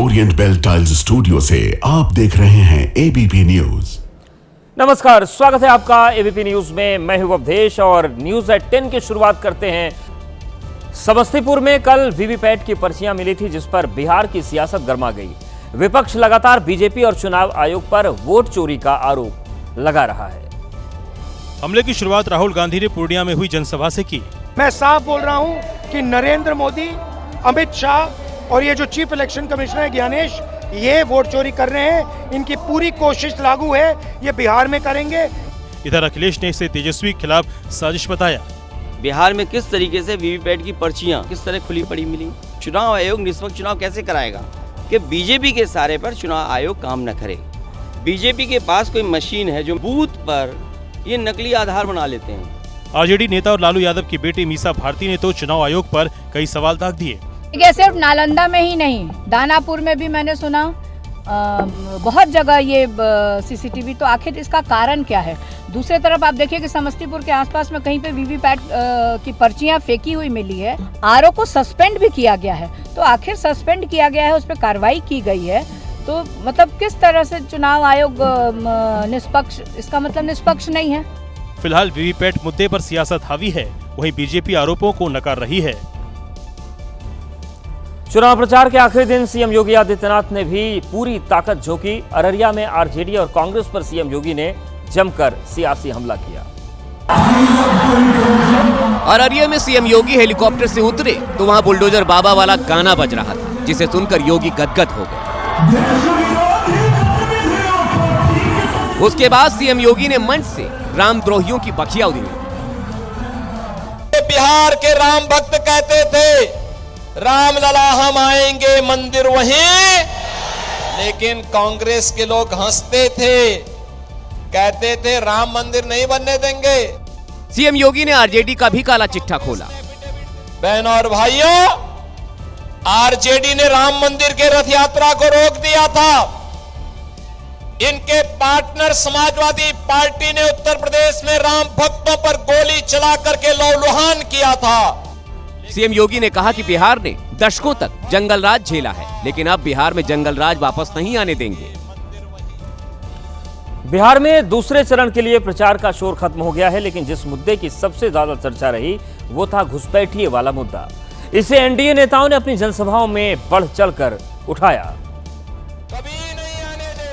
Orient bell tiles studio से आप देख रहे हैं एबीपी न्यूज। नमस्कार, स्वागत है आपका एबीपी न्यूज में। मैं हूं अवधेश और न्यूज एट 10 की शुरुआत करते हैं। समस्तीपुर में कल वीवीपैट की पर्चियां मिली थी, जिस पर बिहार की सियासत गर्मा गई। विपक्ष लगातार बीजेपी और चुनाव आयोग पर वोट चोरी का आरोप लगा रहा है। हमले की शुरुआत राहुल गांधी ने पूर्णिया में हुई जनसभा से की। मैं साफ बोल रहा हूं कि नरेंद्र मोदी, अमित शाह और ये जो चीफ इलेक्शन कमिश्नर है ज्ञानेश, ये वोट चोरी कर रहे हैं। इनकी पूरी कोशिश लागू है, ये बिहार में करेंगे। इधर अखिलेश ने इसे तेजस्वी के खिलाफ साजिश बताया। बिहार में किस तरीके से वीवीपैट की पर्चियां किस तरह खुली पड़ी मिली। चुनाव आयोग निष्पक्ष चुनाव कैसे कराएगा कि बीजेपी के सारे पर चुनाव आयोग काम न करे। बीजेपी के पास कोई मशीन है जो बूथ पर ये नकली आधार बना लेते हैं। आरजेडी नेता और लालू यादव की बेटी मीसा भारती ने तो चुनाव आयोग पर कई सवाल दाग दिए। ये सिर्फ नालंदा में ही नहीं, दानापुर में भी मैंने सुना, बहुत जगह ये सीसीटीवी। तो आखिर इसका कारण क्या है? दूसरी तरफ आप देखिए कि समस्तीपुर के आसपास में कहीं पे वीवीपैट की पर्चियां फेंकी हुई मिली है। आरओ को सस्पेंड भी किया गया है। तो आखिर सस्पेंड किया गया है, उस पर कार्रवाई की गई है, तो मतलब किस तरह से चुनाव आयोग निष्पक्ष? इसका मतलब निष्पक्ष नहीं है। फिलहाल वीवीपैट मुद्दे पर सियासत हावी है, वहीं बीजेपी आरोपों को नकार रही है। चुनाव प्रचार के आखिरी दिन सीएम योगी आदित्यनाथ ने भी पूरी ताकत झोंकी। अररिया में आरजेडी और कांग्रेस पर सीएम योगी ने जमकर सियासी हमला किया। अररिया में सीएम योगी हेलीकॉप्टर से उतरे तो वहां बुलडोजर बाबा वाला गाना बज रहा था, जिसे सुनकर योगी गदगद हो गए। उसके बाद सीएम योगी ने मंच से रामद्रोहियों की बखिया उड़ी। बिहार के राम भक्त कहते थे राम लला हम आएंगे मंदिर वहीं, लेकिन कांग्रेस के लोग हंसते थे, कहते थे राम मंदिर नहीं बनने देंगे। सीएम योगी ने आरजेडी का भी काला चिट्ठा खोला। बहनों और भाइयों, आरजेडी ने राम मंदिर के रथ यात्रा को रोक दिया था। इनके पार्टनर समाजवादी पार्टी ने उत्तर प्रदेश में राम भक्तों पर गोली चला करके लहूलुहान किया था। सीएम योगी ने कहा कि बिहार ने दशकों तक जंगल राज झेला है, लेकिन अब बिहार में जंगल राज वापस नहीं आने देंगे। बिहार में दूसरे चरण के लिए प्रचार का शोर खत्म हो गया है, लेकिन जिस मुद्दे की सबसे ज्यादा चर्चा रही वो था घुसपैठिए वाला मुद्दा। इसे एनडीए नेताओं ने अपनी जनसभाओं में बढ़ चढ़कर उठाया।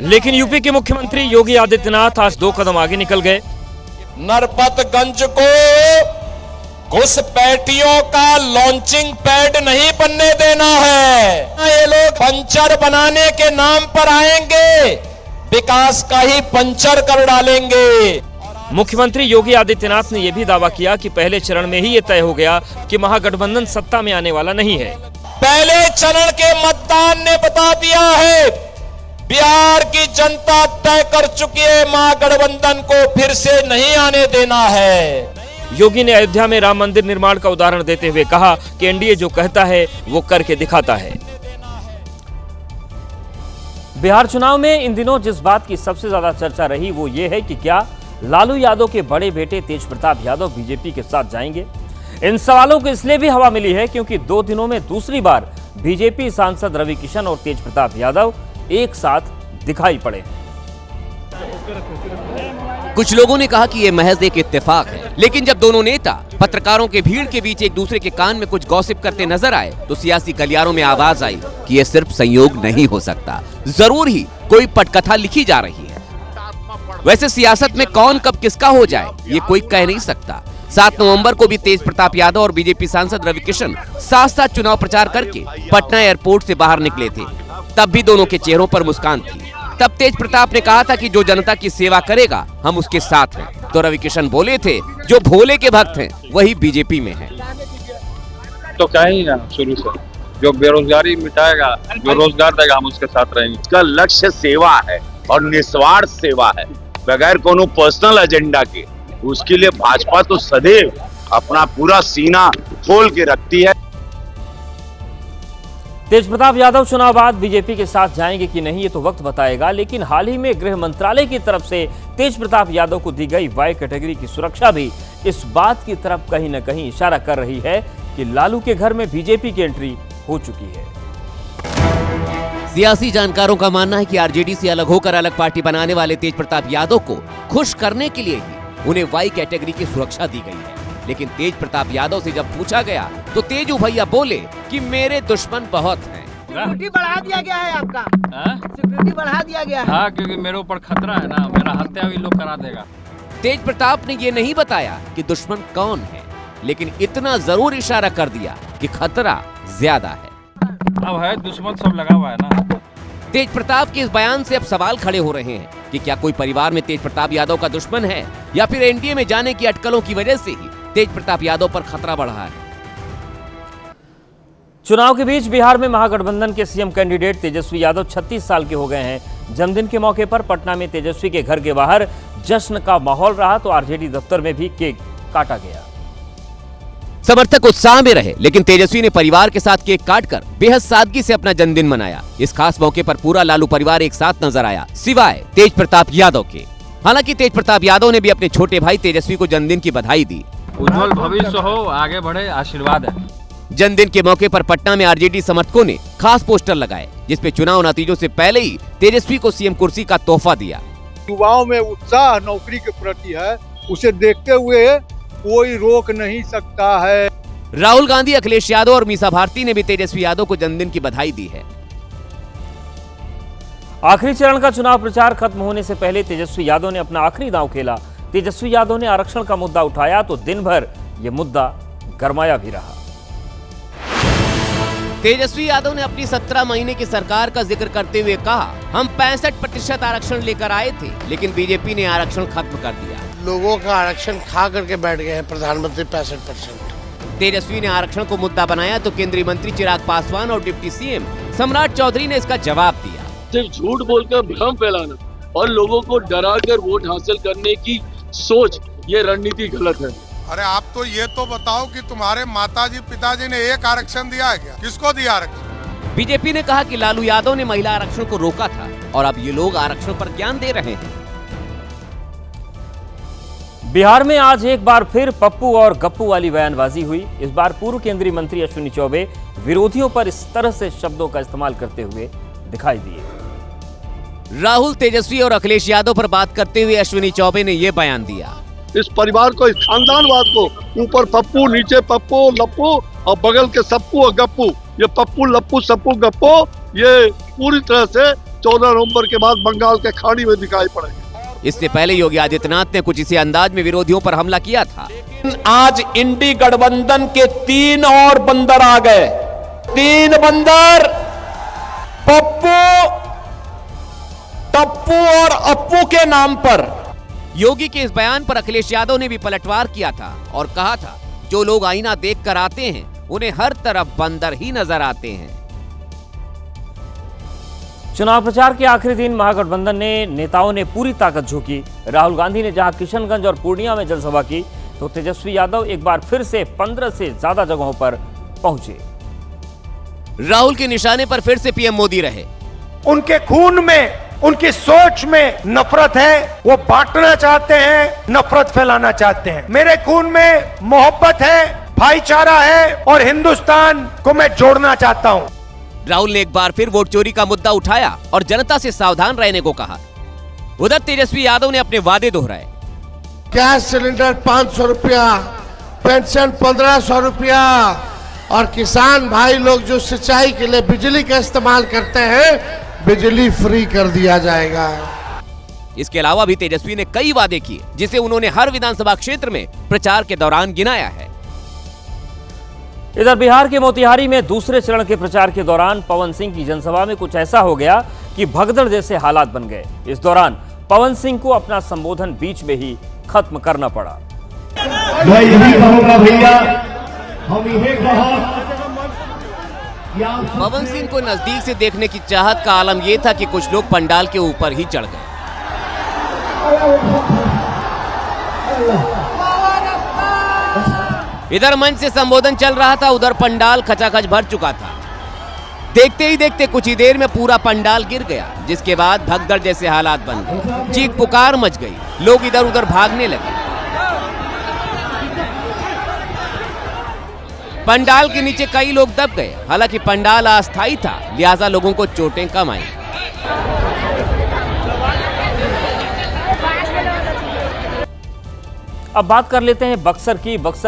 लेकिन यूपी के मुख्यमंत्री योगी आदित्यनाथ आज 2 कदम आगे निकल गए। नरपतगंज को घुसपैठियों का लॉन्चिंग पैड नहीं बनने देना है। ये लोग पंचर बनाने के नाम पर आएंगे, विकास का ही पंचर कर डालेंगे। मुख्यमंत्री योगी आदित्यनाथ ने यह भी दावा किया कि पहले चरण में ही ये तय हो गया कि महागठबंधन सत्ता में आने वाला नहीं है। पहले चरण के मतदान ने बता दिया है, बिहार की जनता तय कर चुकी है, महागठबंधन को फिर से नहीं आने देना है। योगी ने अयोध्या में राम मंदिर निर्माण का उदाहरण देते हुए कहा कि एनडीए जो कहता है वो करके दिखाता है। बिहार चुनाव में इन दिनों जिस बात की सबसे ज्यादा चर्चा रही वो ये है कि क्या लालू यादव के बड़े बेटे तेज प्रताप यादव बीजेपी के साथ जाएंगे। इन सवालों को इसलिए भी हवा मिली है क्योंकि 2 दिनों में दूसरी बार बीजेपी सांसद रवि किशन और तेज प्रताप यादव एक साथ दिखाई पड़े। कुछ लोगों ने कहा कि यह महज एक इत्तेफाक है, लेकिन जब दोनों नेता पत्रकारों के भीड़ के बीच एक दूसरे के कान में कुछ गॉसिप करते नजर आए तो सियासी गलियारों में आवाज आई कि यह सिर्फ संयोग नहीं हो सकता, जरूर ही कोई पटकथा लिखी जा रही है। वैसे सियासत में कौन कब किसका हो जाए ये कोई कह नहीं सकता। 7 नवंबर को भी तेज प्रताप यादव और बीजेपी सांसद रवि किशन साथ साथ चुनाव प्रचार करके पटना एयरपोर्ट से बाहर निकले थे। तब भी दोनों के चेहरों पर मुस्कान थी। तब तेज प्रताप ने कहा था कि जो जनता की सेवा करेगा हम उसके साथ हैं, तो रवि किशन बोले थे जो भोले के भक्त हैं वही बीजेपी में हैं। तो क्या ही ना, शुरू से जो बेरोजगारी मिटाएगा, जो रोजगार देगा, हम उसके साथ रहेंगे। इसका लक्ष्य सेवा है और निस्वार्थ सेवा है, बगैर कोनो पर्सनल एजेंडा के। उसके लिए भाजपा तो सदैव अपना पूरा सीना खोल के रखती है। तेज प्रताप यादव चुनाव बाद बीजेपी के साथ जाएंगे कि नहीं ये तो वक्त बताएगा, लेकिन हाल ही में गृह मंत्रालय की तरफ से तेज प्रताप यादव को दी गई वाई कैटेगरी की सुरक्षा भी इस बात की तरफ कहीं न कहीं इशारा कर रही है कि लालू के घर में बीजेपी की एंट्री हो चुकी है। सियासी जानकारों का मानना है कि आरजेडी से अलग होकर अलग पार्टी बनाने वाले तेज प्रताप यादव को खुश करने के लिए ही उन्हें वाई कैटेगरी की सुरक्षा दी गई है। लेकिन तेज प्रताप यादव से जब पूछा गया तो तेजू भैया बोले कि मेरे दुश्मन बहुत हैं। सिक्योरिटी बढ़ा दिया गया है आपका? सिक्योरिटी बढ़ा दिया गया है? हाँ, क्योंकि मेरे ऊपर खतरा है ना, मेरा हत्या भी लोग करा देगा। तेज प्रताप ने ये नहीं बताया कि दुश्मन कौन है, लेकिन इतना जरूर इशारा कर दिया कि खतरा ज्यादा है। अब है दुश्मन सब लगा हुआ है ना। तेज प्रताप के इस बयान से अब सवाल खड़े हो रहे हैं कि क्या कोई परिवार में तेज प्रताप यादव का दुश्मन है या फिर एनडीए में जाने की अटकलों की वजह से ही तेज प्रताप यादव पर खतरा बढ़ा है। चुनाव के बीच बिहार में महागठबंधन के सीएम कैंडिडेट तेजस्वी यादव 36 साल के हो गए हैं। जन्मदिन के मौके पर पटना में तेजस्वी के घर के बाहर जश्न का माहौल रहा तो आरजेडी दफ्तर में भी केक काटा गया। समर्थक उत्साह में रहे, लेकिन तेजस्वी ने परिवार के साथ केक काटकर बेहद सादगी से अपना जन्मदिन मनाया। इस खास मौके पर पूरा लालू परिवार एक साथ नजर आया, सिवाय तेज प्रताप यादव के। हालांकि तेज प्रताप यादव ने भी अपने छोटे भाई तेजस्वी को जन्मदिन की बधाई दी। उज्जवल भविष्य हो, आगे बढ़े, आशीर्वाद है। जन्मदिन के मौके पर पटना में आरजेडी समर्थकों ने खास पोस्टर लगाए, जिसपे चुनाव नतीजों से पहले ही तेजस्वी को सीएम कुर्सी का तोहफा दिया। युवाओं में उत्साह नौकरी के प्रति है, उसे देखते हुए कोई रोक नहीं सकता है। राहुल गांधी, अखिलेश यादव और मीसा भारती ने भी तेजस्वी यादव को जन्मदिन की बधाई दी है। आखिरी चरण का चुनाव प्रचार खत्म होने से पहले तेजस्वी यादव ने अपना आखिरी दांव खेला। तेजस्वी यादव ने आरक्षण का मुद्दा उठाया तो दिन भर यह मुद्दा गरमाया भी रहा। तेजस्वी यादव ने अपनी 17 महीने की सरकार का जिक्र करते हुए कहा, हम 65% आरक्षण लेकर आए थे, लेकिन बीजेपी ने आरक्षण खत्म कर दिया। लोगों का आरक्षण खा करके बैठ गए हैं प्रधानमंत्री 65%। तेजस्वी ने आरक्षण को मुद्दा बनाया तो केंद्रीय मंत्री चिराग पासवान और डिप्टी सीएम सम्राट चौधरी ने इसका जवाब दिया। सिर्फ झूठ बोलकर भ्रम फैलाना और लोगों को डराकर वोट हासिल करने की सोच, ये रणनीति गलत है। अरे आप तो ये तो बताओ कि तुम्हारे माताजी पिताजी ने एक आरक्षण दिया है क्या? किसको दिया आरक्षण? बीजेपी ने कहा कि लालू यादव ने महिला आरक्षण को रोका था और अब ये लोग आरक्षण पर ज्ञान दे रहे हैं। बिहार में आज एक बार फिर पप्पू और गप्पू वाली बयानबाजी हुई। इस बार पूर्व केंद्रीय मंत्री अश्विनी चौबे विरोधियों पर इस तरह से शब्दों का इस्तेमाल करते हुए दिखाई दिए। राहुल, तेजस्वी और अखिलेश यादव पर बात करते हुए अश्विनी चौबे ने यह बयान दिया। इस परिवार को, इस खानदानवाद को, ऊपर पप्पू, नीचे पप्पू लप्पू और बगल के सप्पू और गप्पू, ये पप्पू लप्पू सप्पू गप्पू, ये पूरी तरह से 14 नवंबर के बाद बंगाल के खाड़ी में दिखाई पड़ेंगे। इससे पहले योगी आदित्यनाथ ने कुछ इसी अंदाज में विरोधियों पर हमला किया था। आज इंडी गठबंधन के 3 और बंदर आ गए। 3 बंदर, पप्पू, टप्पू और अप्पू के नाम पर। योगी के इस बयान पर अखिलेश यादव ने भी पलटवार किया था और कहा था, जो लोग आईना देख कर आते हैं उन्हें हर तरफ बंदर ही नजर आते हैं। चुनाव प्रचार के आखिरी दिन महागठबंधन ने नेताओं ने पूरी ताकत झोंकी। राहुल गांधी ने जहां किशनगंज और पूर्णिया में जनसभा की तो तेजस्वी यादव एक बार फिर से 15 से ज्यादा जगहों पर पहुंचे। राहुल के निशाने पर फिर से पीएम मोदी रहे। उनके खून में, उनकी सोच में नफरत है, वो बांटना चाहते हैं, नफरत फैलाना चाहते हैं। मेरे खून में मोहब्बत है, भाईचारा है और हिंदुस्तान को मैं जोड़ना चाहता हूं। राहुल ने एक बार फिर वोट चोरी का मुद्दा उठाया और जनता से सावधान रहने को कहा। उधर तेजस्वी यादव ने अपने वादे दोहराए। गैस सिलेंडर 500 रुपया, पेंशन 1500 रुपया और किसान भाई लोग जो सिंचाई के लिए बिजली का इस्तेमाल करते हैं, बिजली फ्री कर दिया जाएगा। इसके अलावा भी तेजस्वी ने कई वादे किए, जिसे उन्होंने हर विधानसभा क्षेत्र में प्रचार के दौरान गिनाया है। इधर बिहार के मोतिहारी में दूसरे चरण के प्रचार के दौरान पवन सिंह की जनसभा में कुछ ऐसा हो गया कि भगदड़ जैसे हालात बन गए। इस दौरान पवन सिंह को अपना संबोधन बीच में ही खत्म करना पड़ा। मैं यही कहूंगा भैया, हम यही पवन सिंह को नजदीक से देखने की चाहत का आलम यह था कि कुछ लोग पंडाल के ऊपर ही चढ़ गए। इधर मंच से संबोधन चल रहा था, उधर पंडाल खचाखच भर चुका था। देखते ही देखते कुछ ही देर में पूरा पंडाल गिर गया, जिसके बाद भगदड़ जैसे हालात बन गए। चीख पुकार मच गई, लोग इधर उधर भागने लगे। पंडाल के नीचे कई लोग दब गए। हालांकि पंडाल अस्थायी था, लिहाजा लोगों को चोटें कम आई। अब बात कर लेते हैं बक्सर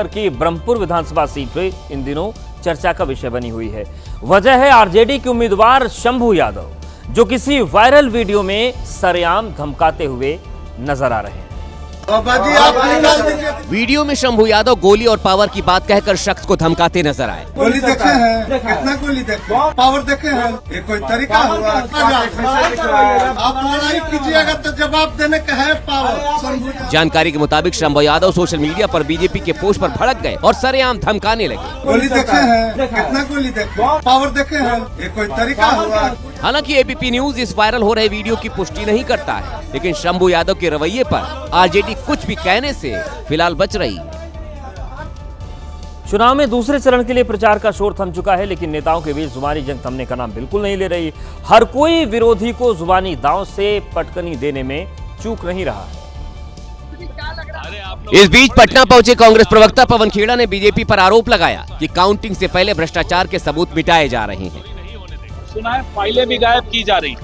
की ब्रह्मपुर विधानसभा सीट पे इन दिनों चर्चा का विषय बनी हुई है। वजह है आरजेडी के उम्मीदवार शंभू यादव, जो किसी वायरल वीडियो में सरेआम धमकाते हुए नजर आ रहे हैं। वीडियो में शंभू यादव गोली और पावर की बात कहकर शख्स को धमकाते नजर आए। गोली देखे हैं, कितना गोली देखे, पावर देखे हैं, ये कोई तरीका हुआ? आप लड़ाई कीजिएगा तो जवाब देने का है पावर। जानकारी के मुताबिक शंभू यादव सोशल मीडिया पर बीजेपी के पोस्ट पर भड़क गए और सरेआम धमकाने लगे। गोली देखे हैं, कितना गोली देखे, पावर देखे हैं, ये कोई तरीका हुआ? हालांकि एबीपी न्यूज इस वायरल हो रहे वीडियो की पुष्टि नहीं करता है, लेकिन शंभू यादव के रवैये पर आरजेडी कुछ भी कहने से फिलहाल बच रही है। चुनाव में दूसरे चरण के लिए प्रचार का शोर थम चुका है, लेकिन नेताओं के बीच जुबानी जंग थमने का नाम बिल्कुल नहीं ले रही। हर कोई विरोधी को जुबानी दांव से पटकनी देने में चूक नहीं रहा है। इस बीच पटना पहुंचे कांग्रेस प्रवक्ता पवन खेड़ा ने बीजेपी पर आरोप लगाया कि काउंटिंग से पहले भ्रष्टाचार के सबूत मिटाए जा रहे हैं। सुना है फाइलें भी गायब की जा रही।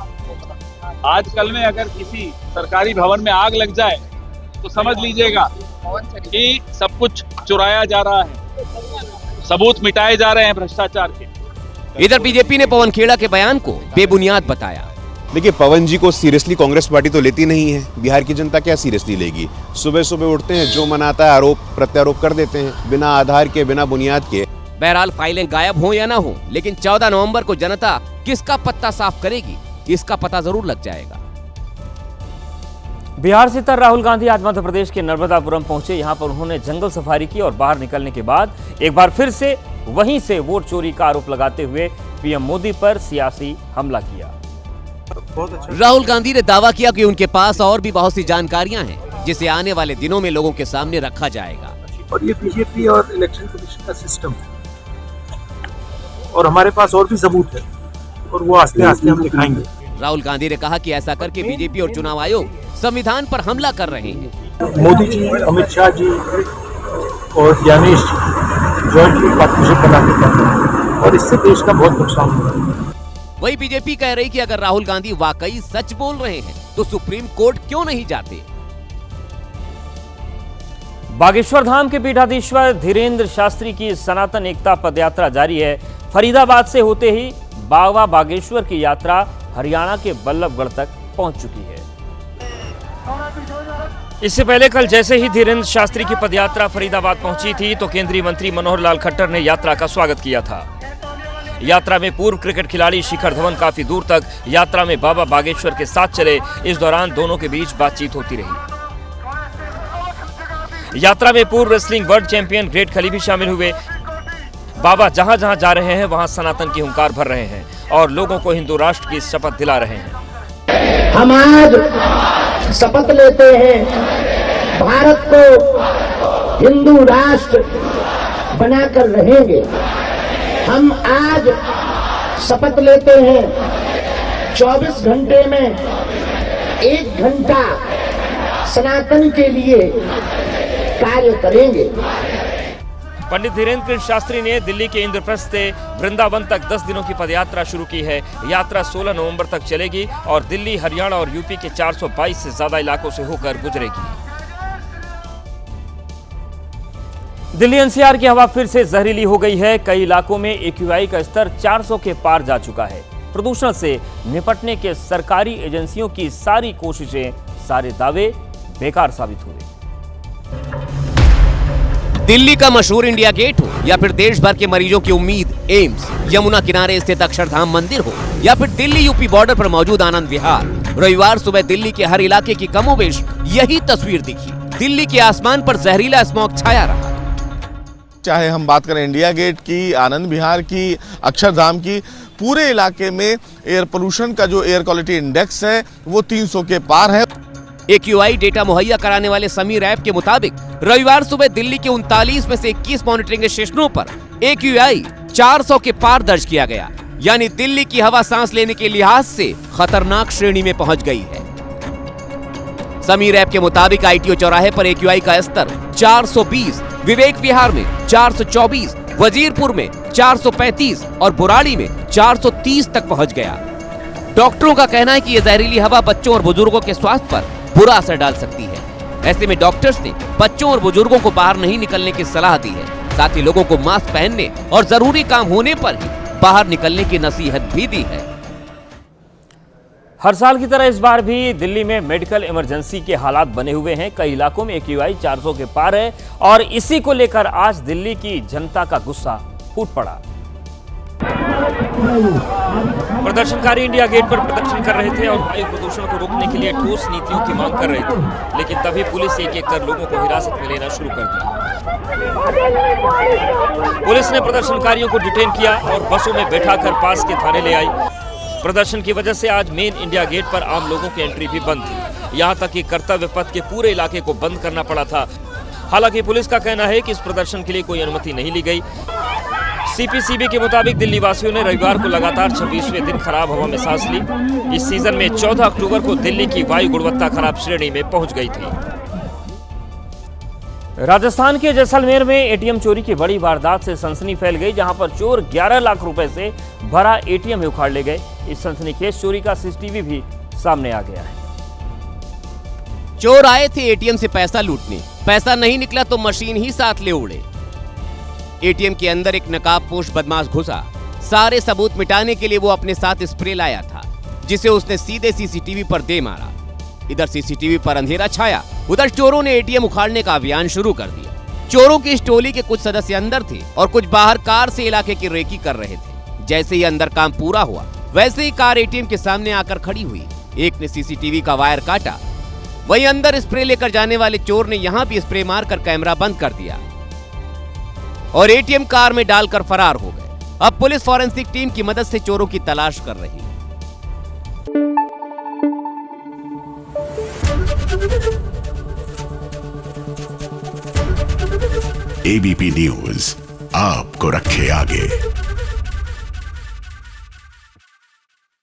आजकल में अगर किसी सरकारी भवन में आग लग जाए तो समझ लीजिएगा कि सब कुछ चुराया जा रहा है, सबूत मिटाए जा रहे हैं भ्रष्टाचार के। इधर बीजेपी ने पवन खेड़ा के बयान को बेबुनियाद बताया। देखिए, पवन जी को सीरियसली कांग्रेस पार्टी तो लेती नहीं है। बिहार की जनता क्या सीरियसली लेगी? सुबह सुबह उठते हैं, जो मन आता है आरोप प्रत्यारोप कर देते हैं, बिना आधार के, बिना बुनियाद के। बहरहाल फाइलें गायब हो या ना हो, लेकिन 14 नवंबर को जनता किसका पत्ता साफ करेगी, इसका पता जरूर लग जाएगा। बिहार से तर राहुल गांधी आज मध्य प्रदेश के नर्मदापुरम पहुंचे। यहां पर उन्होंने जंगल सफारी की और बाहर निकलने के बाद एक बार फिर से वहीं से वोट चोरी का आरोप लगाते हुए पीएम मोदी पर सियासी हमला किया। राहुल गांधी ने दावा किया कि उनके पास और भी बहुत सी जानकारियां हैं, जिसे आने वाले दिनों में लोगों के सामने रखा जाएगा। और ये बीजेपी और इलेक्शन कमीशन का सिस्टम है, और हमारे पास और भी सबूत है, और वो आस्ते आस्ते हम दिखाएंगे। राहुल गांधी ने कहा कि ऐसा करके बीजेपी और चुनाव आयोग संविधान पर हमला कर रहे हैं। मोदी जी, अमित शाह जी और ज्ञानेश जी जॉइंटली पार्टनरशिप बना के कर रहे हैं, और इससे देश का बहुत नुकसान हो रहा है। वही बीजेपी कह रही कि अगर राहुल गांधी वाकई सच बोल रहे हैं तो सुप्रीम कोर्ट क्यों नहीं जाते। बागेश्वर धाम के पीठाधीश्वर धीरेन्द्र शास्त्री की सनातन एकता पदयात्रा जारी है। फरीदाबाद से होते ही बाबा बागेश्वर की यात्रा हरियाणा के बल्लभगढ़ तक पहुंच चुकी है। इससे पहले कल जैसे ही धीरेन्द्र शास्त्री की पदयात्रा फरीदाबाद पहुंची थी तो केंद्रीय मंत्री मनोहर लाल खट्टर ने यात्रा का स्वागत किया था। यात्रा में पूर्व क्रिकेट खिलाड़ी शिखर धवन काफी दूर तक यात्रा में बाबा बागेश्वर के साथ चले। इस दौरान दोनों के बीच बातचीत होती रही। यात्रा में पूर्व रेसलिंग वर्ल्ड चैंपियन ग्रेट खली भी शामिल हुए। बाबा जहां जहां जा रहे हैं वहां सनातन की हुंकार भर रहे हैं और लोगों को हिंदू राष्ट्र की शपथ दिला रहे हैं। हम आज शपथ लेते हैं, भारत को हिंदू राष्ट्र बनाकर रहेंगे। हम आज शपथ लेते हैं 24 घंटे में 1 घंटा सनातन के लिए कार्य करेंगे। पंडित धीरेन्द्र कृष्ण शास्त्री ने दिल्ली के इंद्रप्रस्थ से वृंदावन तक 10 दिनों की पदयात्रा शुरू की है। यात्रा 16 नवंबर तक चलेगी और दिल्ली, हरियाणा और यूपी के 422 से ज्यादा इलाकों से होकर गुजरेगी। दिल्ली एनसीआर की हवा फिर से जहरीली हो गई है। कई इलाकों में AQI का स्तर 400 के पार जा चुका है। प्रदूषण से निपटने के सरकारी एजेंसियों की सारी कोशिशें, सारे दावे बेकार साबित हुए। दिल्ली का मशहूर इंडिया गेट हो या फिर देश भर के मरीजों की उम्मीद एम्स, यमुना किनारे स्थित अक्षरधाम मंदिर हो या फिर दिल्ली यूपी बॉर्डर पर मौजूद आनंद विहार, रविवार सुबह दिल्ली के हर इलाके की कमोबेश यही तस्वीर दिखी। दिल्ली के आसमान पर जहरीला स्मॉग छाया रहा। चाहे हम बात करें इंडिया गेट की, आनंद विहार की, अक्षरधाम की, पूरे इलाके में एयर पोल्यूशन का जो एयर क्वालिटी इंडेक्स है वो 300 के पार है। AQI डेटा मुहैया कराने वाले समीर ऐप के मुताबिक रविवार सुबह दिल्ली के 39 में से 21 मॉनिटरिंग स्टेशनों पर AQI 400 के पार दर्ज किया गया, यानी दिल्ली की हवा सांस लेने के लिहाज से खतरनाक श्रेणी में पहुंच गई है। समीर ऐप के मुताबिक ITO चौराहे पर AQI का स्तर 420, विवेक विहार में 424, वजीरपुर में 435 और बुराड़ी में 430 तक पहुंच गया। डॉक्टरों का कहना है कि यह जहरीली हवा बच्चों और बुजुर्गों के स्वास्थ्य पर बुरा असर डाल सकती है। ऐसे में डॉक्टर्स ने बच्चों और बुजुर्गों को बाहर नहीं निकलने की सलाह दी है। साथ ही लोगों को मास्क पहनने और जरूरी काम होने पर ही बाहर निकलने की नसीहत भी दी है। हर साल की तरह इस बार भी दिल्ली में मेडिकल इमरजेंसी के हालात बने हुए हैं। कई इलाकों में AQI 400 के पार है और इसी को लेकर आज दिल्ली की जनता का गुस्सा फूट पड़ा। प्रदर्शनकारी इंडिया गेट पर प्रदर्शन कर रहे थे और वायु प्रदूषण को रोकने के लिए ठोस नीतियों की मांग कर रहे थे, लेकिन तभी पुलिस एक-एक कर लोगों को हिरासत में लेना शुरू कर दिया। पुलिस ने प्रदर्शनकारियों को डिटेन किया और बसों में बैठाकर पास के थाने ले आई। प्रदर्शन की वजह से आज मेन इंडिया गेट पर आम लोगों की एंट्री भी बंद थी। यहां तक कि कर्तव्य पथ के पूरे इलाके को बंद करना पड़ा था। हालांकि पुलिस का कहना है कि इस प्रदर्शन के लिए कोई अनुमति नहीं ली गई। CPCB के मुताबिक दिल्ली वासियों ने रविवार को लगातार 26वें दिन खराब हवा में सांस ली। इस सीजन में 14 अक्टूबर को दिल्ली की वायु गुणवत्ता खराब श्रेणी में पहुंच गई थी। राजस्थान के जैसलमेर में ATM चोरी की बड़ी वारदात से सनसनी फैल गई, जहां पर चोर 11 लाख रुपए से भरा ATM ही उखाड़ ले गए। इस सनसनीखेज चोरी का CCTV भी सामने आ गया है। चोर आए थे ATM से पैसा लूटने, पैसा नहीं निकला तो मशीन ही साथ ले उड़े। ATM के अंदर एक नकाबपोश बदमाश घुसा। सारे सबूत मिटाने के लिए वो अपने साथ स्प्रे लाया था, जिसे उसने सीधे CCTV पर दे मारा। इधर CCTV पर अंधेरा छाया, उधर चोरों ने ATM उखाड़ने का अभियान शुरू कर दिया। चोरों की इस टोली के कुछ सदस्य अंदर थे और कुछ बाहर कार से इलाके की रेकी कर रहे थे। जैसे ही अंदर काम पूरा हुआ, वैसे ही कार ATM के सामने आकर खड़ी हुई। एक ने CCTV का वायर काटा, वहीं अंदर स्प्रे लेकर जाने वाले चोर ने यहां भी स्प्रे मारकर कैमरा बंद कर दिया और ATM कार में डालकर फरार हो गए। अब पुलिस फॉरेंसिक टीम की मदद से चोरों की तलाश कर रही है। ABP न्यूज आपको रखे आगे।